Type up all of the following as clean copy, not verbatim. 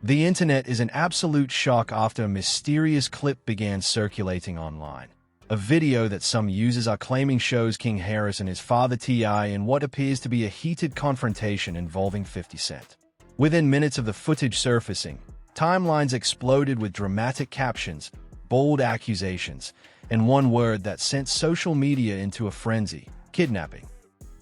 The internet is in absolute shock after a mysterious clip began circulating online. A video that some users are claiming shows King Harris and his father T.I. in what appears to be a heated confrontation involving 50 Cent. Within minutes of the footage surfacing, timelines exploded with dramatic captions, bold accusations, and one word that sent social media into a frenzy: kidnapping.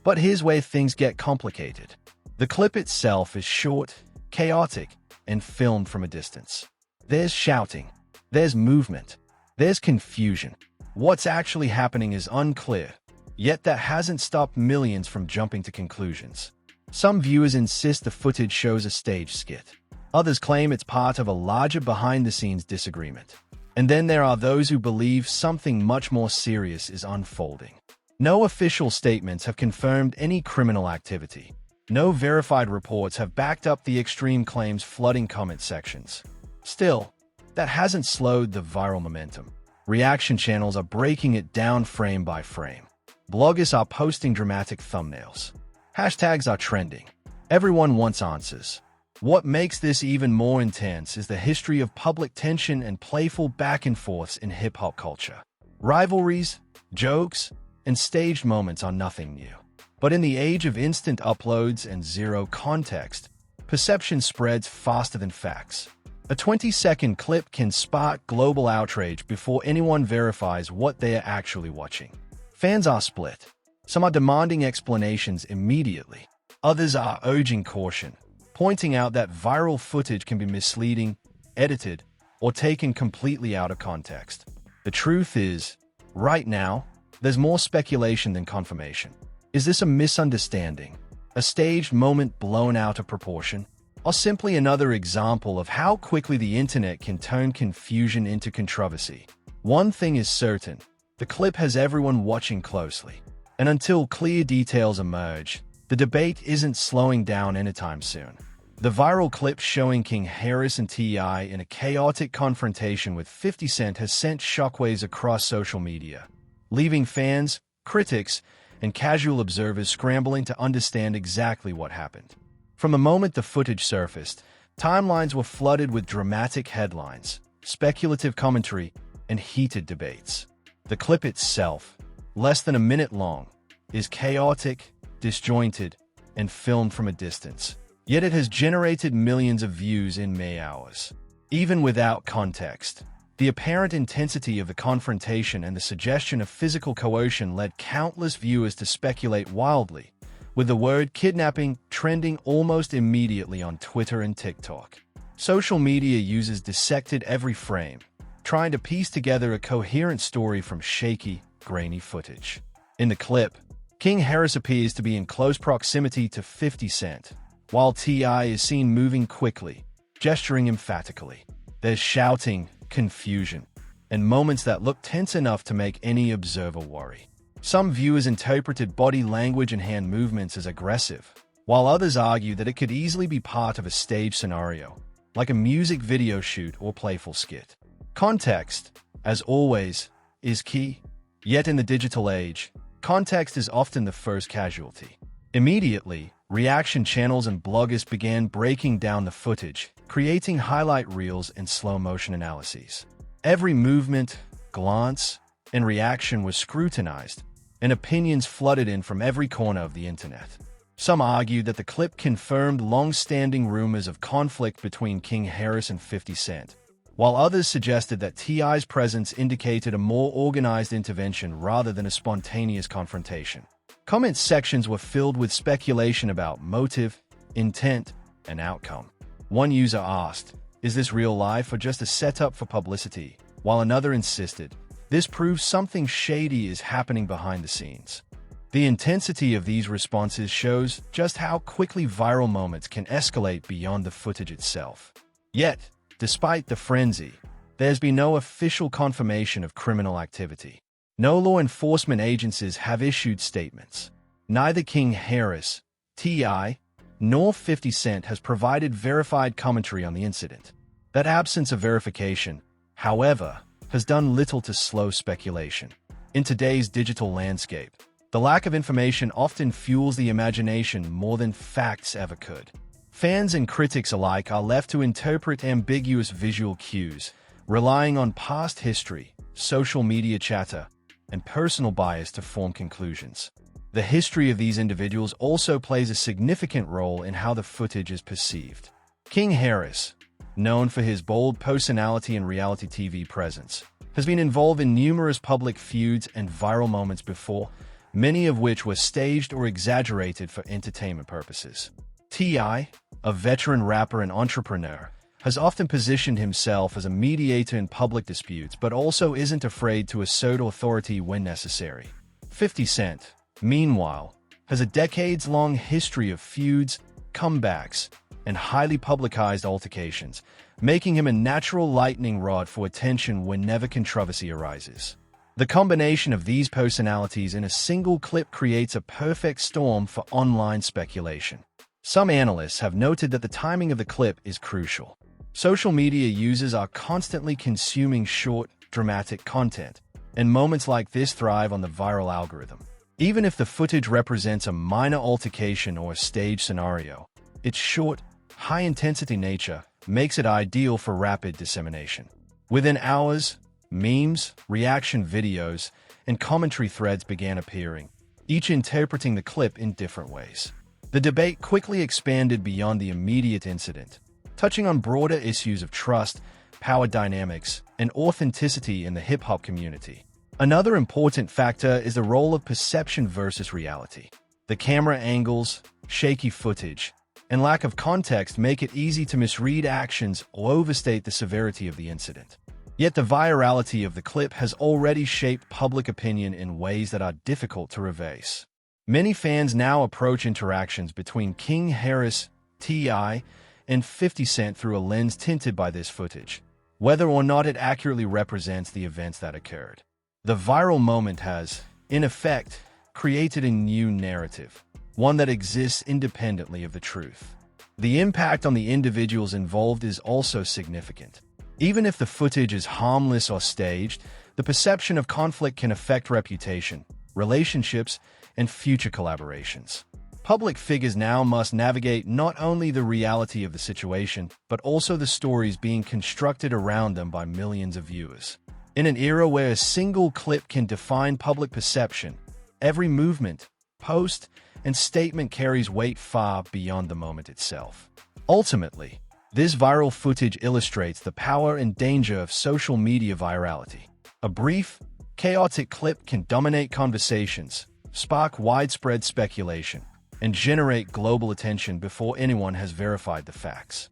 But here's where things get complicated. The clip itself is short, chaotic, and filmed from a distance. There's shouting, there's movement, there's confusion. What's actually happening is unclear, yet that hasn't stopped millions from jumping to conclusions. Some viewers insist the footage shows a stage skit. Others claim it's part of a larger behind-the-scenes disagreement. And then there are those who believe something much more serious is unfolding. No official statements have confirmed any criminal activity. No verified reports have backed up the extreme claims flooding comment sections. Still, that hasn't slowed the viral momentum. Reaction channels are breaking it down frame by frame. Bloggers are posting dramatic thumbnails. Hashtags are trending. Everyone wants answers. What makes this even more intense is the history of public tension and playful back-and-forths in hip-hop culture. Rivalries, jokes, and staged moments are nothing new. But in the age of instant uploads and zero context, perception spreads faster than facts. A 20-second clip can spark global outrage before anyone verifies what they are actually watching. Fans are split. Some are demanding explanations immediately. Others are urging caution, pointing out that viral footage can be misleading, edited, or taken completely out of context. The truth is, right now, there's more speculation than confirmation. Is this a misunderstanding? A staged moment blown out of proportion? Or simply another example of how quickly the internet can turn confusion into controversy? One thing is certain, the clip has everyone watching closely. And until clear details emerge, the debate isn't slowing down anytime soon. The viral clip showing King Harris and T.I. in a chaotic confrontation with 50 Cent has sent shockwaves across social media, leaving fans, critics, and casual observers scrambling to understand exactly what happened. From the moment the footage surfaced, timelines were flooded with dramatic headlines, speculative commentary, and heated debates. The clip itself, less than a minute long, is chaotic, disjointed, and filmed from a distance. Yet it has generated millions of views in mere hours. Even without context, the apparent intensity of the confrontation and the suggestion of physical coercion led countless viewers to speculate wildly, with the word kidnapping trending almost immediately on Twitter and TikTok. Social media users dissected every frame, trying to piece together a coherent story from shaky, grainy footage. In the clip, King Harris appears to be in close proximity to 50 Cent, while T.I. is seen moving quickly, gesturing emphatically. There's shouting, confusion, and moments that look tense enough to make any observer worry. Some viewers interpreted body language and hand movements as aggressive, while others argue that it could easily be part of a stage scenario, like a music video shoot or playful skit. Context, as always, is key. Yet in the digital age, context is often the first casualty. Immediately, reaction channels and bloggers began breaking down the footage, creating highlight reels and slow-motion analyses. Every movement, glance, and reaction was scrutinized, and opinions flooded in from every corner of the internet. Some argued that the clip confirmed long-standing rumors of conflict between King Harris and 50 Cent, while others suggested that T.I.'s presence indicated a more organized intervention rather than a spontaneous confrontation. Comment sections were filled with speculation about motive, intent, and outcome. One user asked, "Is this real life or just a setup for publicity?" While another insisted, "This proves something shady is happening behind the scenes." The intensity of these responses shows just how quickly viral moments can escalate beyond the footage itself. Yet, despite the frenzy, there's been no official confirmation of criminal activity. No law enforcement agencies have issued statements. Neither King Harris, T.I., nor 50 Cent has provided verified commentary on the incident. That absence of verification, however, has done little to slow speculation. In today's digital landscape, the lack of information often fuels the imagination more than facts ever could. Fans and critics alike are left to interpret ambiguous visual cues, relying on past history, social media chatter, and personal bias to form conclusions. The history of these individuals also plays a significant role in how the footage is perceived. King Harris, known for his bold personality and reality TV presence, has been involved in numerous public feuds and viral moments before, many of which were staged or exaggerated for entertainment purposes. T.I., a veteran rapper and entrepreneur, has often positioned himself as a mediator in public disputes but also isn't afraid to assert authority when necessary. 50 Cent, meanwhile, has a decades-long history of feuds, comebacks, and highly publicized altercations, making him a natural lightning rod for attention whenever controversy arises. The combination of these personalities in a single clip creates a perfect storm for online speculation. Some analysts have noted that the timing of the clip is crucial. Social media users are constantly consuming short, dramatic content, and moments like this thrive on the viral algorithm. Even if the footage represents a minor altercation or a staged scenario, its short, high-intensity nature makes it ideal for rapid dissemination. Within hours, memes, reaction videos, and commentary threads began appearing, each interpreting the clip in different ways. The debate quickly expanded beyond the immediate incident, touching on broader issues of trust, power dynamics, and authenticity in the hip-hop community. Another important factor is the role of perception versus reality. The camera angles, shaky footage, and lack of context make it easy to misread actions or overstate the severity of the incident. Yet the virality of the clip has already shaped public opinion in ways that are difficult to reverse. Many fans now approach interactions between King Harris, T.I., and 50 Cent through a lens tinted by this footage, whether or not it accurately represents the events that occurred. The viral moment has, in effect, created a new narrative, one that exists independently of the truth. The impact on the individuals involved is also significant. Even if the footage is harmless or staged, the perception of conflict can affect reputation, relationships, and future collaborations. Public figures now must navigate not only the reality of the situation, but also the stories being constructed around them by millions of viewers. In an era where a single clip can define public perception, every movement, post, and statement carries weight far beyond the moment itself. Ultimately, this viral footage illustrates the power and danger of social media virality. A brief, chaotic clip can dominate conversations, spark widespread speculation, and generate global attention before anyone has verified the facts.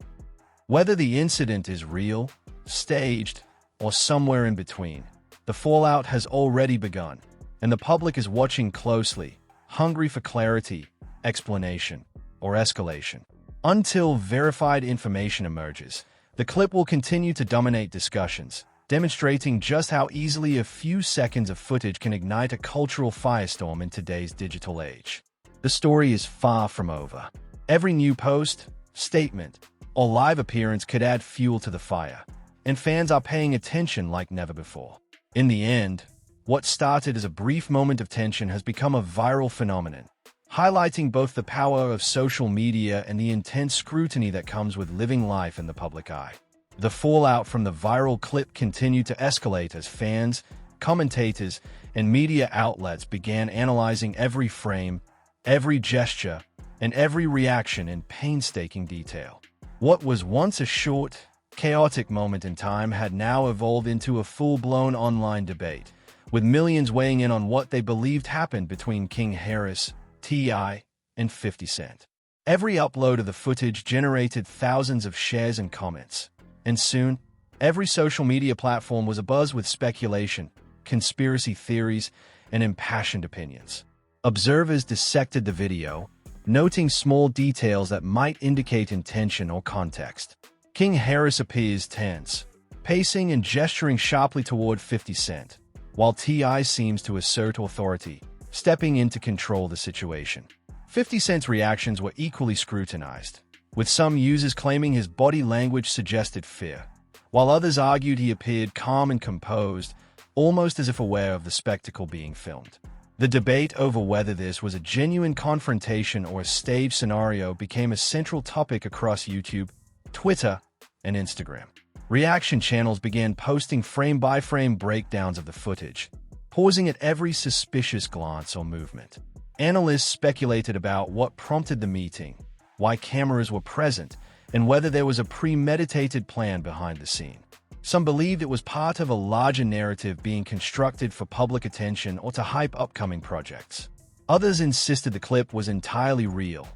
Whether the incident is real, staged, or somewhere in between, the fallout has already begun, and the public is watching closely, hungry for clarity, explanation, or escalation. Until verified information emerges, the clip will continue to dominate discussions, demonstrating just how easily a few seconds of footage can ignite a cultural firestorm in today's digital age. The story is far from over. Every new post, statement, or live appearance could add fuel to the fire, and fans are paying attention like never before. In the end, what started as a brief moment of tension has become a viral phenomenon, highlighting both the power of social media and the intense scrutiny that comes with living life in the public eye. The fallout from the viral clip continued to escalate as fans, commentators, and media outlets began analyzing every frame, every gesture, and every reaction in painstaking detail. What was once a short, chaotic moment in time had now evolved into a full-blown online debate, with millions weighing in on what they believed happened between King Harris, T.I., and 50 Cent. Every upload of the footage generated thousands of shares and comments, and soon, every social media platform was abuzz with speculation, conspiracy theories, and impassioned opinions. Observers dissected the video, noting small details that might indicate intention or context. King Harris appears tense, pacing and gesturing sharply toward 50 Cent, while T.I. seems to assert authority, stepping in to control the situation. 50 Cent's reactions were equally scrutinized, with some users claiming his body language suggested fear, while others argued he appeared calm and composed, almost as if aware of the spectacle being filmed. The debate over whether this was a genuine confrontation or a staged scenario became a central topic across YouTube, Twitter, and Instagram. Reaction channels began posting frame-by-frame breakdowns of the footage, pausing at every suspicious glance or movement. Analysts speculated about what prompted the meeting, why cameras were present, and whether there was a premeditated plan behind the scene. Some believed it was part of a larger narrative being constructed for public attention or to hype upcoming projects. Others insisted the clip was entirely real,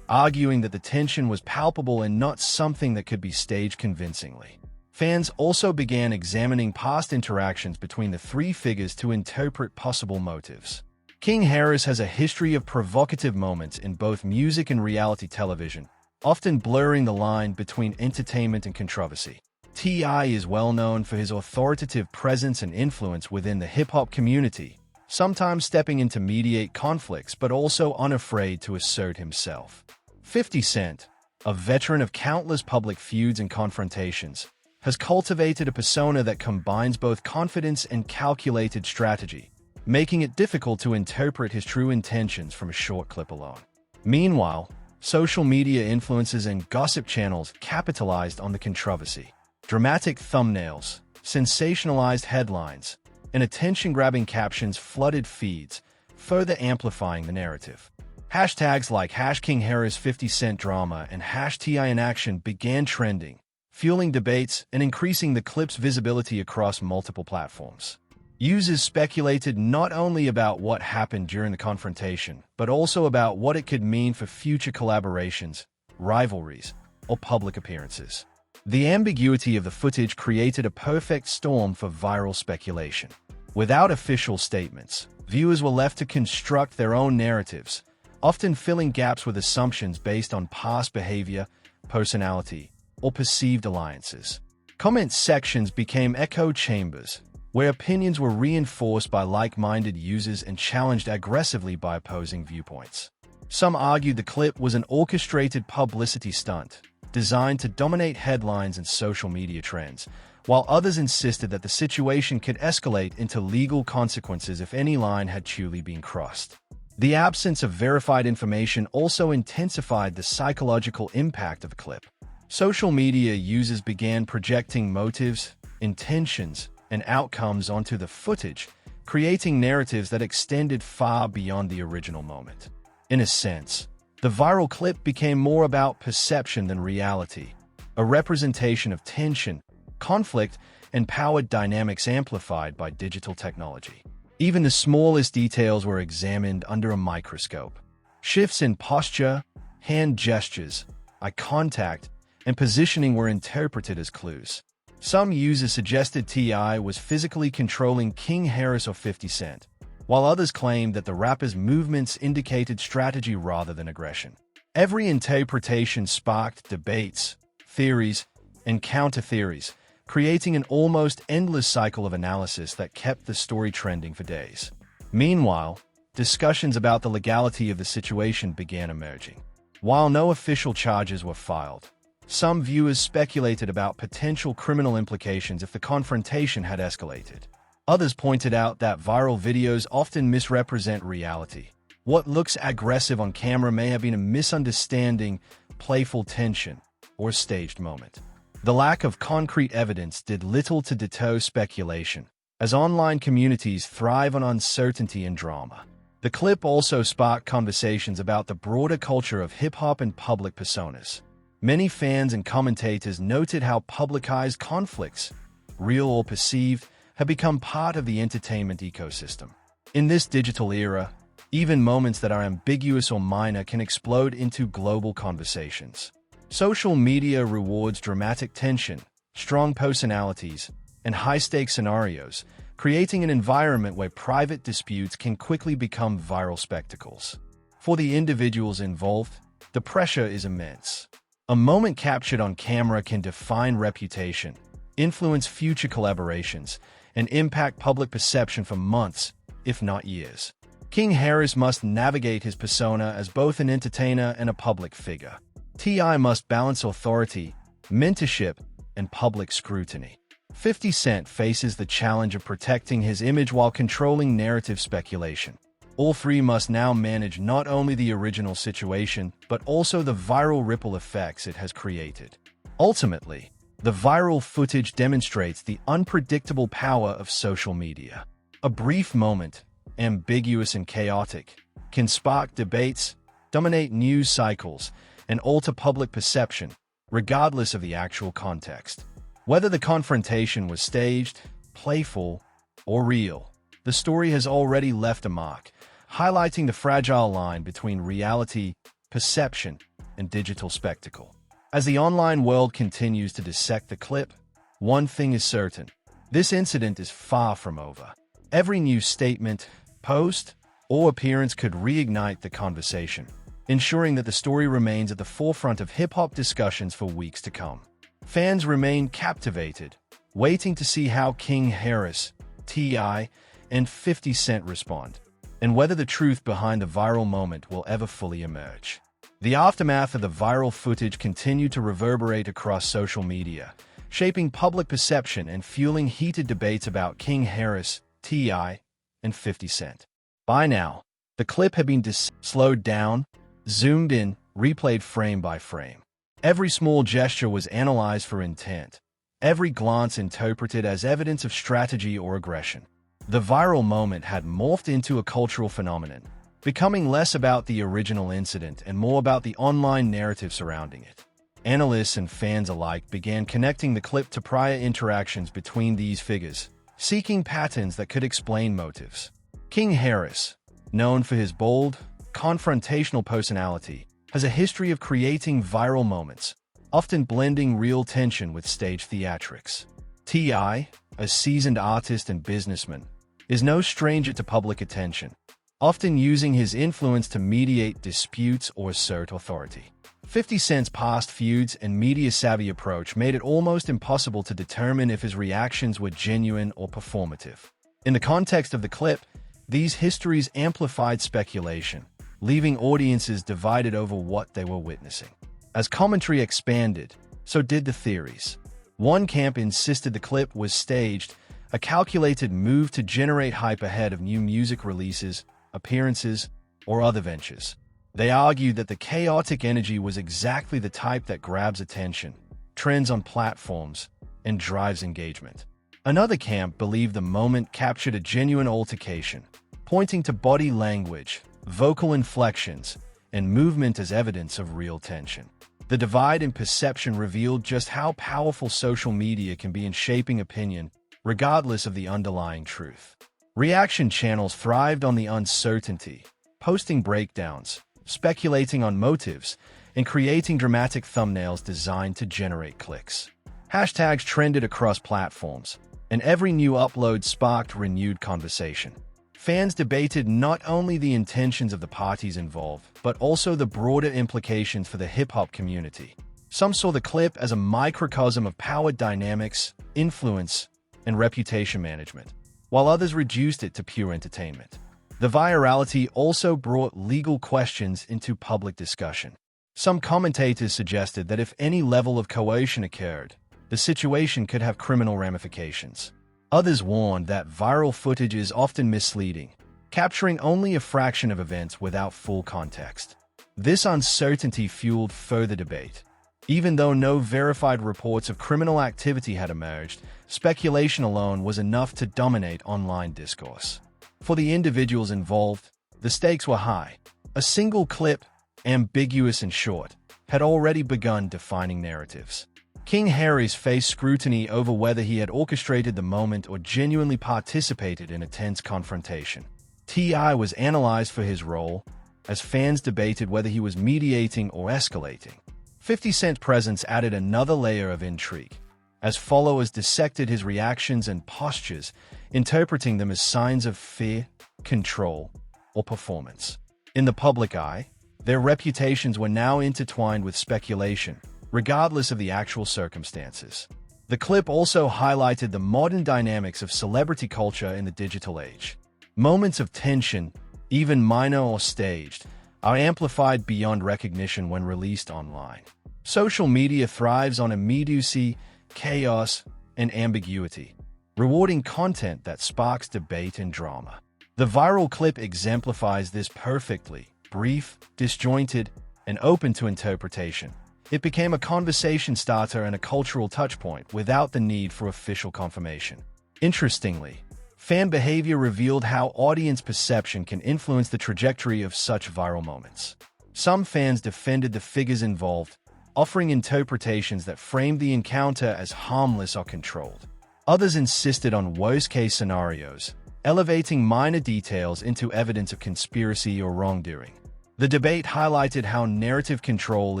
arguing that the tension was palpable and not something that could be staged convincingly. Fans also began examining past interactions between the three figures to interpret possible motives. King Harris has a history of provocative moments in both music and reality television, often blurring the line between entertainment and controversy. T.I. is well known for his authoritative presence and influence within the hip-hop community, sometimes stepping in to mediate conflicts but also unafraid to assert himself. 50 Cent, a veteran of countless public feuds and confrontations, has cultivated a persona that combines both confidence and calculated strategy, making it difficult to interpret his true intentions from a short clip alone. Meanwhile, social media influencers and gossip channels capitalized on the controversy. Dramatic thumbnails, sensationalized headlines, and attention-grabbing captions flooded feeds, further amplifying the narrative. Hashtags like #KingHarris 50 Cent drama and #TI in action began trending, fueling debates and increasing the clip's visibility across multiple platforms. Users speculated not only about what happened during the confrontation, but also about what it could mean for future collaborations, rivalries, or public appearances. The ambiguity of the footage created a perfect storm for viral speculation. Without official statements, viewers were left to construct their own narratives, often filling gaps with assumptions based on past behavior, personality, or perceived alliances. Comment sections became echo chambers, where opinions were reinforced by like-minded users and challenged aggressively by opposing viewpoints. Some argued the clip was an orchestrated publicity stunt, designed to dominate headlines and social media trends, while others insisted that the situation could escalate into legal consequences if any line had truly been crossed. The absence of verified information also intensified the psychological impact of the clip. Social media users began projecting motives, intentions, and outcomes onto the footage, creating narratives that extended far beyond the original moment. In a sense, the viral clip became more about perception than reality, a representation of tension, conflict, and power dynamics amplified by digital technology. Even the smallest details were examined under a microscope. Shifts in posture, hand gestures, eye contact, and positioning were interpreted as clues. Some users suggested T.I. was physically controlling King Harris or 50 Cent, while others claimed that the rapper's movements indicated strategy rather than aggression. Every interpretation sparked debates, theories, and counter-theories, creating an almost endless cycle of analysis that kept the story trending for days. Meanwhile, discussions about the legality of the situation began emerging. While no official charges were filed, some viewers speculated about potential criminal implications if the confrontation had escalated. Others pointed out that viral videos often misrepresent reality. What looks aggressive on camera may have been a misunderstanding, playful tension, or a staged moment. The lack of concrete evidence did little to deter speculation, as online communities thrive on uncertainty and drama. The clip also sparked conversations about the broader culture of hip-hop and public personas. Many fans and commentators noted how publicized conflicts, real or perceived, have become part of the entertainment ecosystem. In this digital era, even moments that are ambiguous or minor can explode into global conversations. Social media rewards dramatic tension, strong personalities, and high-stakes scenarios, creating an environment where private disputes can quickly become viral spectacles. For the individuals involved, the pressure is immense. A moment captured on camera can define reputation, influence future collaborations, and impact public perception for months, if not years. King Harris must navigate his persona as both an entertainer and a public figure. T.I. must balance authority, mentorship, and public scrutiny. 50 Cent faces the challenge of protecting his image while controlling narrative speculation. All three must now manage not only the original situation, but also the viral ripple effects it has created. Ultimately, the viral footage demonstrates the unpredictable power of social media. A brief moment, ambiguous and chaotic, can spark debates, dominate news cycles, and alter public perception, regardless of the actual context. Whether the confrontation was staged, playful, or real, the story has already left a mark, highlighting the fragile line between reality, perception, and digital spectacle. As the online world continues to dissect the clip, one thing is certain: this incident is far from over. Every new statement, post, or appearance could reignite the conversation, ensuring that the story remains at the forefront of hip-hop discussions for weeks to come. Fans remain captivated, waiting to see how King Harris, T.I., and 50 Cent respond, and whether the truth behind the viral moment will ever fully emerge. The aftermath of the viral footage continued to reverberate across social media, shaping public perception and fueling heated debates about King Harris, T.I., and 50 Cent. By now, the clip had been slowed down, zoomed in, replayed frame by frame. Every small gesture was analyzed for intent, every glance interpreted as evidence of strategy or aggression. The viral moment had morphed into a cultural phenomenon, becoming less about the original incident and more about the online narrative surrounding it. Analysts and fans alike began connecting the clip to prior interactions between these figures, seeking patterns that could explain motives. King Harris, known for his bold, confrontational personality, has a history of creating viral moments, often blending real tension with stage theatrics. T.I., a seasoned artist and businessman, is no stranger to public attention, often using his influence to mediate disputes or assert authority. 50 Cent's past feuds and media-savvy approach made it almost impossible to determine if his reactions were genuine or performative. In the context of the clip, these histories amplified speculation, leaving audiences divided over what they were witnessing. As commentary expanded, so did the theories. One camp insisted the clip was staged, a calculated move to generate hype ahead of new music releases, appearances, or other ventures. They argued that the chaotic energy was exactly the type that grabs attention, trends on platforms, and drives engagement. Another camp believed the moment captured a genuine altercation, pointing to body language, vocal inflections, and movement as evidence of real tension. The divide in perception revealed just how powerful social media can be in shaping opinion, regardless of the underlying truth. Reaction channels thrived on the uncertainty, posting breakdowns, speculating on motives, and creating dramatic thumbnails designed to generate clicks. Hashtags trended across platforms, and every new upload sparked renewed conversation. Fans debated not only the intentions of the parties involved, but also the broader implications for the hip-hop community. Some saw the clip as a microcosm of power dynamics, influence, and reputation management, while others reduced it to pure entertainment. The virality also brought legal questions into public discussion. Some commentators suggested that if any level of coercion occurred, the situation could have criminal ramifications. Others warned that viral footage is often misleading, capturing only a fraction of events without full context. This uncertainty fueled further debate. Even though no verified reports of criminal activity had emerged, speculation alone was enough to dominate online discourse. For the individuals involved, the stakes were high. A single clip, ambiguous and short, had already begun defining narratives. King Harris faced scrutiny over whether he had orchestrated the moment or genuinely participated in a tense confrontation. T.I. was analyzed for his role, as fans debated whether he was mediating or escalating. 50 Cent's presence added another layer of intrigue, as followers dissected his reactions and postures, interpreting them as signs of fear, control, or performance. In the public eye, their reputations were now intertwined with speculation, regardless of the actual circumstances. The clip also highlighted the modern dynamics of celebrity culture in the digital age. Moments of tension, even minor or staged, are amplified beyond recognition when released online. Social media thrives on immediacy, chaos, and ambiguity, rewarding content that sparks debate and drama. The viral clip exemplifies this perfectly: brief, disjointed, and open to interpretation. It became a conversation starter and a cultural touchpoint without the need for official confirmation. Interestingly, fan behavior revealed how audience perception can influence the trajectory of such viral moments. Some fans defended the figures involved, offering interpretations that framed the encounter as harmless or controlled. Others insisted on worst-case scenarios, elevating minor details into evidence of conspiracy or wrongdoing. The debate highlighted how narrative control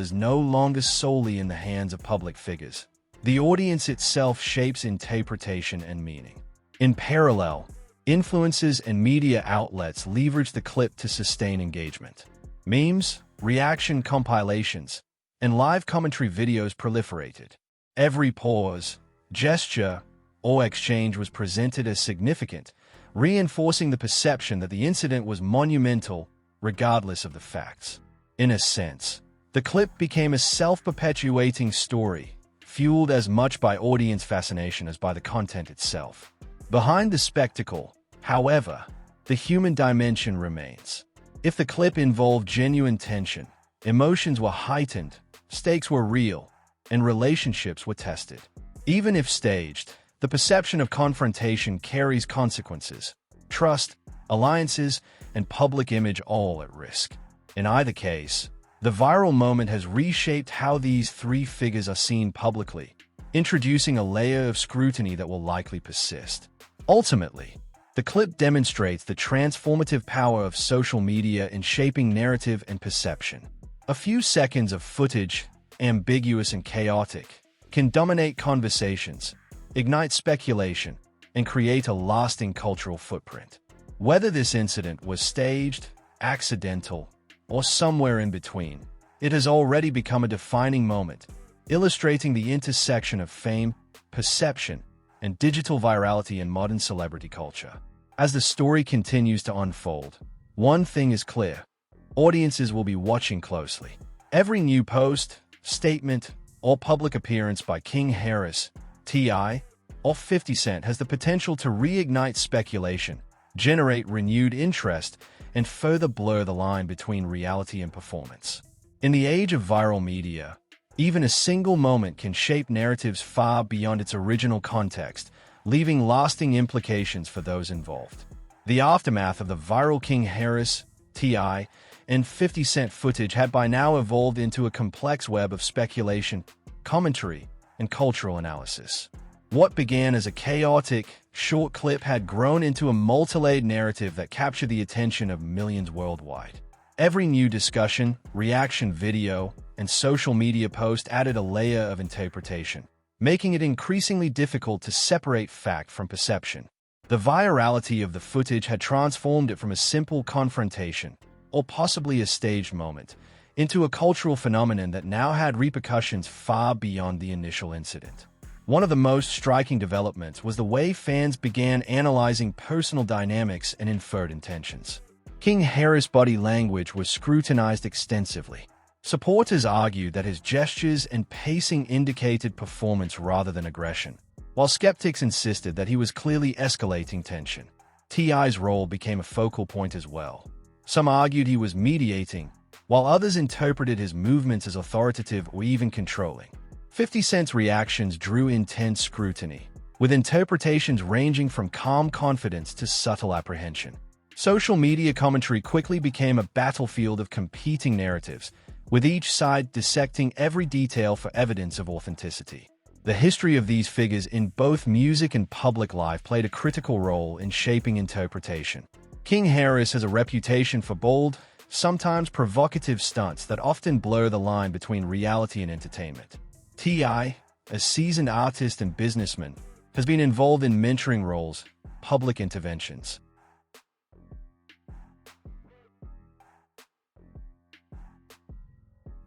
is no longer solely in the hands of public figures. The audience itself shapes interpretation and meaning. In parallel, influencers and media outlets leveraged the clip to sustain engagement. Memes, reaction compilations, and live commentary videos proliferated. Every pause, gesture, or exchange was presented as significant, reinforcing the perception that the incident was monumental, regardless of the facts. In a sense, the clip became a self-perpetuating story, fueled as much by audience fascination as by the content itself. Behind the spectacle, however, the human dimension remains. If the clip involved genuine tension, emotions were heightened, stakes were real, and relationships were tested. Even if staged, the perception of confrontation carries consequences: trust, alliances, and public image all at risk. In either case, the viral moment has reshaped how these three figures are seen publicly, introducing a layer of scrutiny that will likely persist. Ultimately, the clip demonstrates the transformative power of social media in shaping narrative and perception. A few seconds of footage, ambiguous and chaotic, can dominate conversations, ignite speculation, and create a lasting cultural footprint. Whether this incident was staged, accidental, or somewhere in between, it has already become a defining moment, illustrating the intersection of fame, perception, and digital virality in modern celebrity culture. As the story continues to unfold, one thing is clear: audiences will be watching closely. Every new post, statement, or public appearance by King Harris, T.I., or 50 Cent has the potential to reignite speculation, generate renewed interest, and further blur the line between reality and performance. In the age of viral media, even a single moment can shape narratives far beyond its original context, leaving lasting implications for those involved. The aftermath of the viral King Harris, T.I., and 50 Cent footage had by now evolved into a complex web of speculation, commentary, and cultural analysis. What began as a chaotic, short clip had grown into a multi-layered narrative that captured the attention of millions worldwide. Every new discussion, reaction video, and social media post added a layer of interpretation, making it increasingly difficult to separate fact from perception. The virality of the footage had transformed it from a simple confrontation, or possibly a staged moment, into a cultural phenomenon that now had repercussions far beyond the initial incident. One of the most striking developments was the way fans began analyzing personal dynamics and inferred intentions. King Harris' body language was scrutinized extensively. Supporters argued that his gestures and pacing indicated performance rather than aggression, while skeptics insisted that he was clearly escalating tension. T.I.'s role became a focal point as well. Some argued he was mediating, while others interpreted his movements as authoritative or even controlling. 50 Cent's reactions drew intense scrutiny, with interpretations ranging from calm confidence to subtle apprehension. Social media commentary quickly became a battlefield of competing narratives, with each side dissecting every detail for evidence of authenticity. The history of these figures in both music and public life played a critical role in shaping interpretation. King Harris has a reputation for bold, sometimes provocative stunts that often blur the line between reality and entertainment. T.I., a seasoned artist and businessman, has been involved in mentoring roles, public interventions,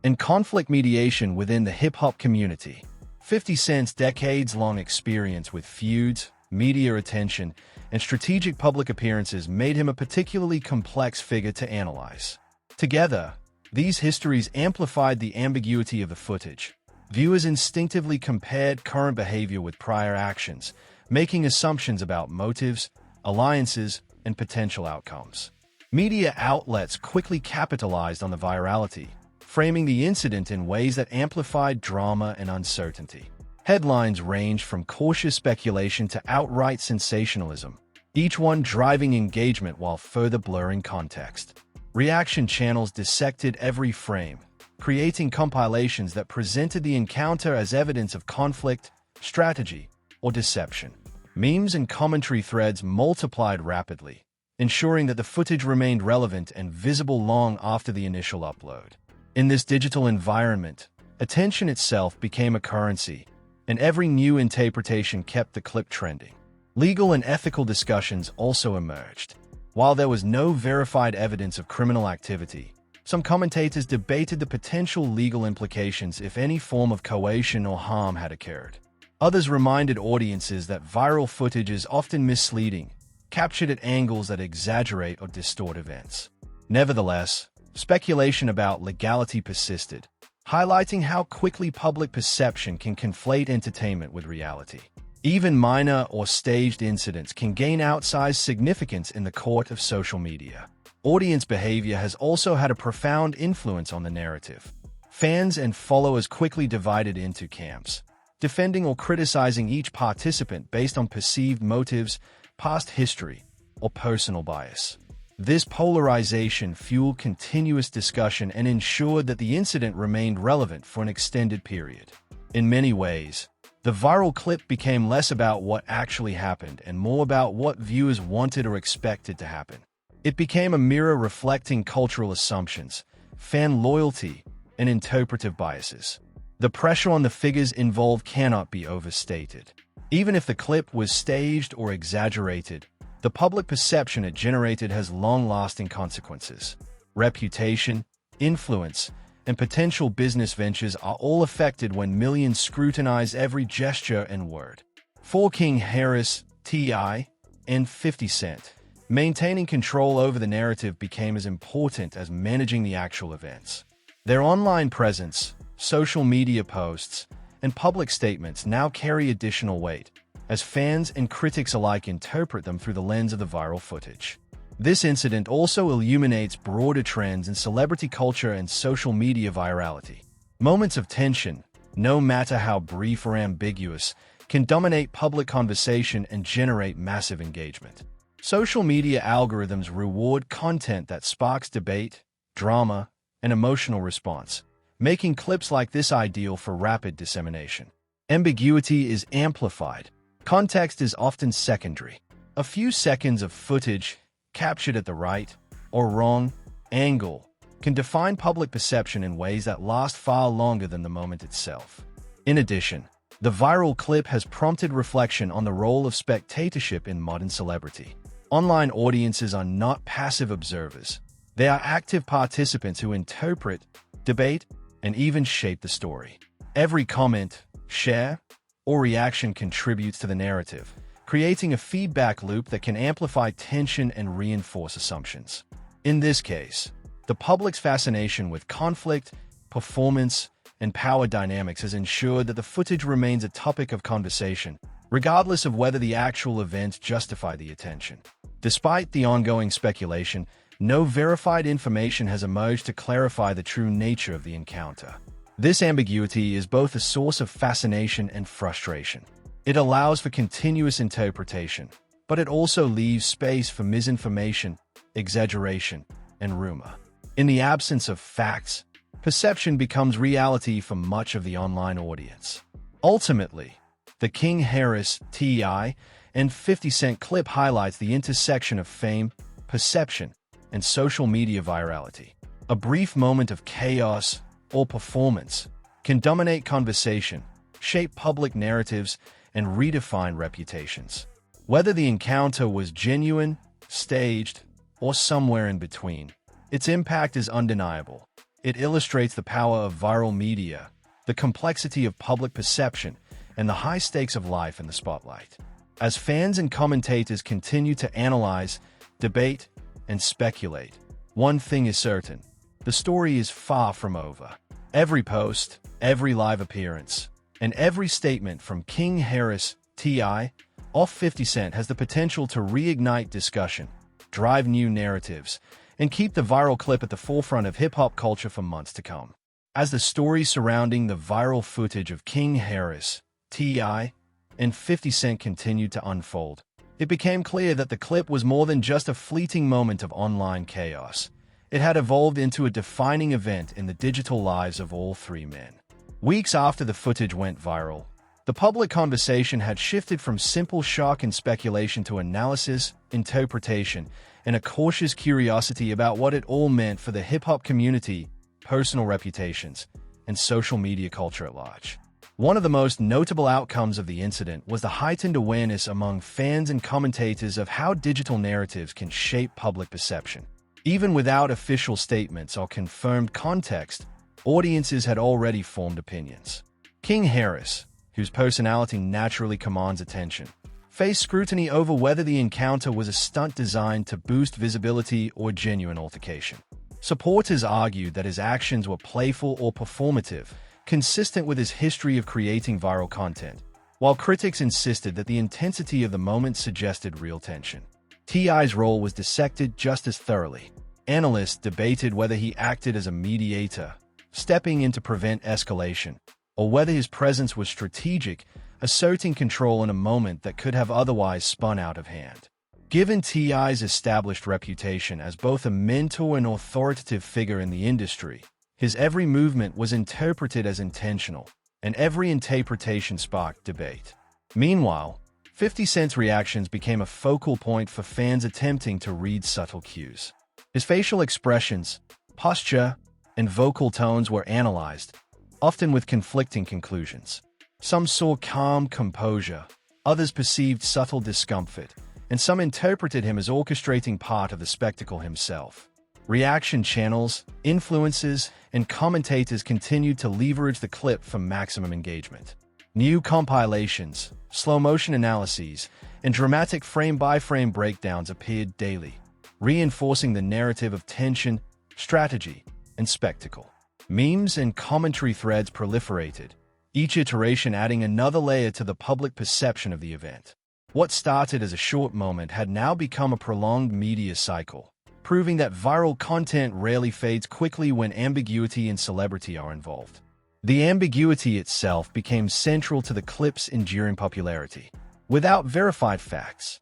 and conflict mediation within the hip-hop community. 50 Cent's decades-long experience with feuds, media attention, and strategic public appearances made him a particularly complex figure to analyze. Together, these histories amplified the ambiguity of the footage. Viewers instinctively compared current behavior with prior actions, making assumptions about motives, alliances, and potential outcomes. Media outlets quickly capitalized on the virality, framing the incident in ways that amplified drama and uncertainty. Headlines ranged from cautious speculation to outright sensationalism, each one driving engagement while further blurring context. Reaction channels dissected every frame, creating compilations that presented the encounter as evidence of conflict, strategy, or deception. Memes and commentary threads multiplied rapidly, ensuring that the footage remained relevant and visible long after the initial upload. In this digital environment, attention itself became a currency, and every new interpretation kept the clip trending. Legal and ethical discussions also emerged. While there was no verified evidence of criminal activity, some commentators debated the potential legal implications if any form of coercion or harm had occurred. Others reminded audiences that viral footage is often misleading, captured at angles that exaggerate or distort events. Nevertheless, speculation about legality persisted, highlighting how quickly public perception can conflate entertainment with reality. Even minor or staged incidents can gain outsized significance in the court of social media. Audience behavior has also had a profound influence on the narrative. Fans and followers quickly divided into camps, defending or criticizing each participant based on perceived motives, past history, or personal bias. This polarization fueled continuous discussion and ensured that the incident remained relevant for an extended period. In many ways, the viral clip became less about what actually happened and more about what viewers wanted or expected to happen. It became a mirror reflecting cultural assumptions, fan loyalty, and interpretive biases. The pressure on the figures involved cannot be overstated. Even if the clip was staged or exaggerated, the public perception it generated has long-lasting consequences. Reputation, influence, and potential business ventures are all affected when millions scrutinize every gesture and word. For King Harris, T.I., and 50 Cent, maintaining control over the narrative became as important as managing the actual events. Their online presence, social media posts, and public statements now carry additional weight, as fans and critics alike interpret them through the lens of the viral footage. This incident also illuminates broader trends in celebrity culture and social media virality. Moments of tension, no matter how brief or ambiguous, can dominate public conversation and generate massive engagement. Social media algorithms reward content that sparks debate, drama, and emotional response, making clips like this ideal for rapid dissemination. Ambiguity is amplified. Context is often secondary. A few seconds of footage, captured at the right or wrong angle, can define public perception in ways that last far longer than the moment itself. In addition, the viral clip has prompted reflection on the role of spectatorship in modern celebrity. Online audiences are not passive observers. They are active participants who interpret, debate, and even shape the story. Every comment, share, or reaction contributes to the narrative, creating a feedback loop that can amplify tension and reinforce assumptions. In this case, the public's fascination with conflict, performance, and power dynamics has ensured that the footage remains a topic of conversation, regardless of whether the actual event justified the attention. Despite the ongoing speculation, no verified information has emerged to clarify the true nature of the encounter. This ambiguity is both a source of fascination and frustration. It allows for continuous interpretation, but it also leaves space for misinformation, exaggeration, and rumor. In the absence of facts, perception becomes reality for much of the online audience. Ultimately, the King Harris, T.I., and 50 Cent clip highlights the intersection of fame, perception, and social media virality. A brief moment of chaos or performance can dominate conversation, shape public narratives, and redefine reputations. Whether the encounter was genuine, staged, or somewhere in between, its impact is undeniable. It illustrates the power of viral media, the complexity of public perception, and the high stakes of life in the spotlight. As fans and commentators continue to analyze, debate, and speculate, one thing is certain: the story is far from over. Every post, every live appearance, and every statement from King Harris, T.I., or 50 Cent has the potential to reignite discussion, drive new narratives, and keep the viral clip at the forefront of hip-hop culture for months to come. As the story surrounding the viral footage of King Harris, T.I., and 50 Cent continued to unfold, it became clear that the clip was more than just a fleeting moment of online chaos. It had evolved into a defining event in the digital lives of all three men. Weeks after the footage went viral, the public conversation had shifted from simple shock and speculation to analysis, interpretation, and a cautious curiosity about what it all meant for the hip-hop community, personal reputations, and social media culture at large. One of the most notable outcomes of the incident was the heightened awareness among fans and commentators of how digital narratives can shape public perception. Even without official statements or confirmed context, audiences had already formed opinions. King Harris, whose personality naturally commands attention, faced scrutiny over whether the encounter was a stunt designed to boost visibility or genuine altercation. Supporters argued that his actions were playful or performative, consistent with his history of creating viral content, while critics insisted that the intensity of the moment suggested real tension. T.I.'s role was dissected just as thoroughly. Analysts debated whether he acted as a mediator, stepping in to prevent escalation, or whether his presence was strategic, asserting control in a moment that could have otherwise spun out of hand. Given T.I.'s established reputation as both a mentor and authoritative figure in the industry, his every movement was interpreted as intentional, and every interpretation sparked debate. Meanwhile, 50 Cent's reactions became a focal point for fans attempting to read subtle cues. His facial expressions, posture, and vocal tones were analyzed, often with conflicting conclusions. Some saw calm composure, others perceived subtle discomfort, and some interpreted him as orchestrating part of the spectacle himself. Reaction channels, influencers, and commentators continued to leverage the clip for maximum engagement. New compilations, slow-motion analyses, and dramatic frame-by-frame breakdowns appeared daily, reinforcing the narrative of tension, strategy, and spectacle. Memes and commentary threads proliferated, each iteration adding another layer to the public perception of the event. What started as a short moment had now become a prolonged media cycle, proving that viral content rarely fades quickly when ambiguity and celebrity are involved. The ambiguity itself became central to the clip's enduring popularity. Without verified facts,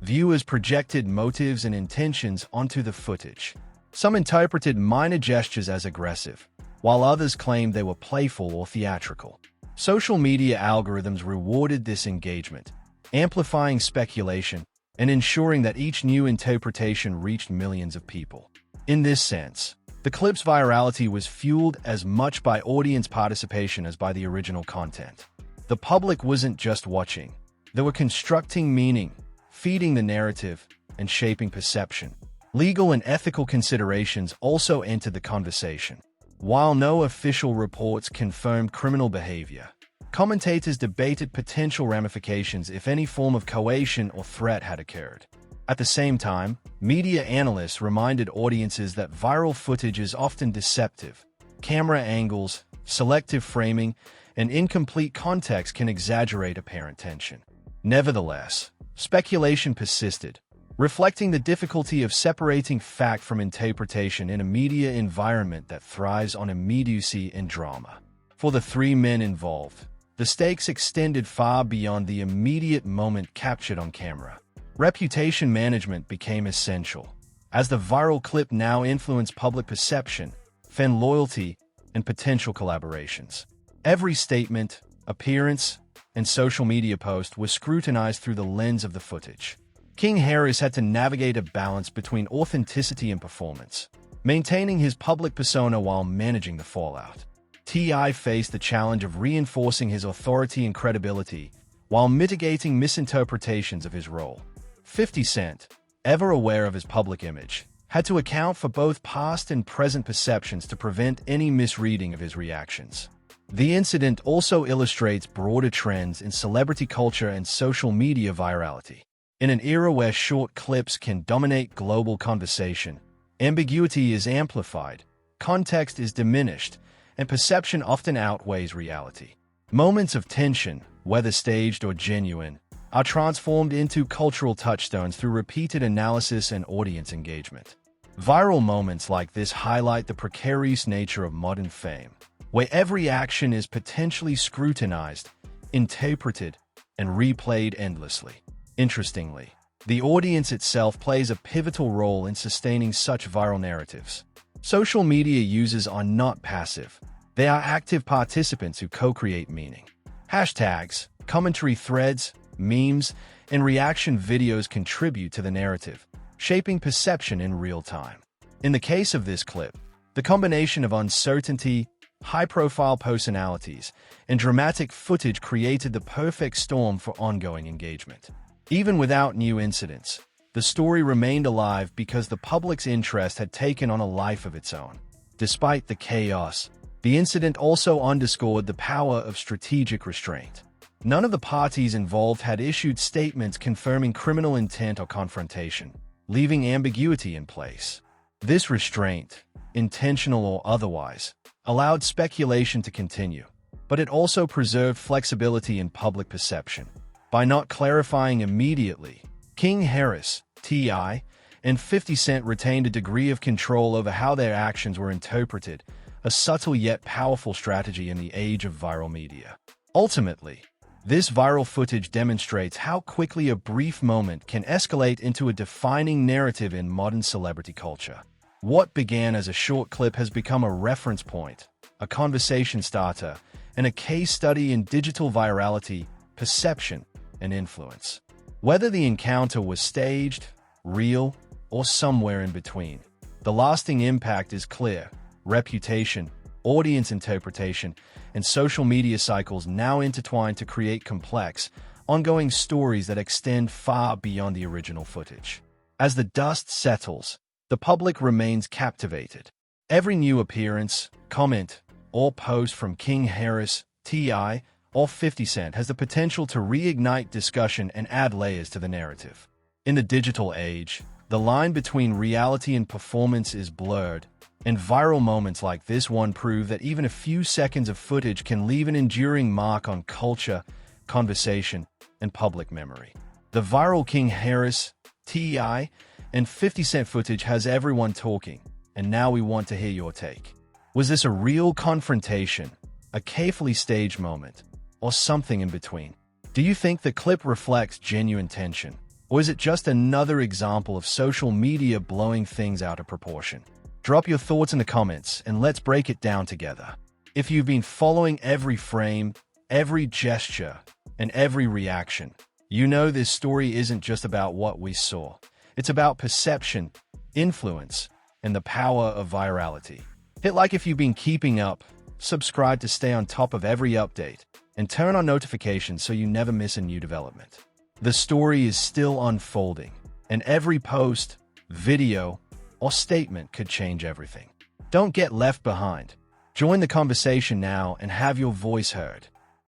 viewers projected motives and intentions onto the footage. Some interpreted minor gestures as aggressive, while others claimed they were playful or theatrical. Social media algorithms rewarded this engagement, amplifying speculation and ensuring that each new interpretation reached millions of people. In this sense, the clip's virality was fueled as much by audience participation as by the original content. The public wasn't just watching. They were constructing meaning, feeding the narrative, and shaping perception. Legal and ethical considerations also entered the conversation. While no official reports confirmed criminal behavior, commentators debated potential ramifications if any form of coercion or threat had occurred. At the same time, media analysts reminded audiences that viral footage is often deceptive. Camera angles, selective framing, and incomplete context can exaggerate apparent tension. Nevertheless, speculation persisted, reflecting the difficulty of separating fact from interpretation in a media environment that thrives on immediacy and drama. For the three men involved, the stakes extended far beyond the immediate moment captured on camera. Reputation management became essential, as the viral clip now influenced public perception, fan loyalty, and potential collaborations. Every statement, appearance, and social media post was scrutinized through the lens of the footage. King Harris had to navigate a balance between authenticity and performance, maintaining his public persona while managing the fallout. T.I. faced the challenge of reinforcing his authority and credibility while mitigating misinterpretations of his role. 50 Cent, ever aware of his public image, had to account for both past and present perceptions to prevent any misreading of his reactions. The incident also illustrates broader trends in celebrity culture and social media virality. In an era where short clips can dominate global conversation, ambiguity is amplified, context is diminished, and perception often outweighs reality. Moments of tension, whether staged or genuine, are transformed into cultural touchstones through repeated analysis and audience engagement. Viral moments like this highlight the precarious nature of modern fame, where every action is potentially scrutinized, interpreted, and replayed endlessly. Interestingly, the audience itself plays a pivotal role in sustaining such viral narratives. Social media users are not passive. They are active participants who co-create meaning. Hashtags, commentary threads, memes, and reaction videos contribute to the narrative, shaping perception in real time. In the case of this clip, the combination of uncertainty, high-profile personalities, and dramatic footage created the perfect storm for ongoing engagement. Even without new incidents, the story remained alive because the public's interest had taken on a life of its own. Despite the chaos, the incident also underscored the power of strategic restraint. None of the parties involved had issued statements confirming criminal intent or confrontation, leaving ambiguity in place. This restraint, intentional or otherwise, allowed speculation to continue, but it also preserved flexibility in public perception. By not clarifying immediately, King Harris, T.I., and 50 Cent retained a degree of control over how their actions were interpreted, a subtle yet powerful strategy in the age of viral media. Ultimately, this viral footage demonstrates how quickly a brief moment can escalate into a defining narrative in modern celebrity culture. What began as a short clip has become a reference point, a conversation starter, and a case study in digital virality, perception, and influence. Whether the encounter was staged, real, or somewhere in between, the lasting impact is clear. Reputation, audience interpretation, and social media cycles now intertwine to create complex, ongoing stories that extend far beyond the original footage. As the dust settles, the public remains captivated. Every new appearance, comment, or post from King Harris, T.I., or 50 Cent has the potential to reignite discussion and add layers to the narrative. In the digital age, the line between reality and performance is blurred, and viral moments like this one prove that even a few seconds of footage can leave an enduring mark on culture, conversation, and public memory. The viral King Harris, T.I., and 50 Cent footage has everyone talking, and now we want to hear your take. Was this a real confrontation, a carefully staged moment, or something in between? Do you think the clip reflects genuine tension, or is it just another example of social media blowing things out of proportion? Drop your thoughts in the comments and let's break it down together. If you've been following every frame, every gesture, and every reaction, you know this story isn't just about what we saw. It's about perception, influence, and the power of virality. Hit like if you've been keeping up, subscribe to stay on top of every update, and turn on notifications so you never miss a new development. The story is still unfolding, and every post, video, or statement could change everything. Don't get left behind. Join the conversation now and have your voice heard.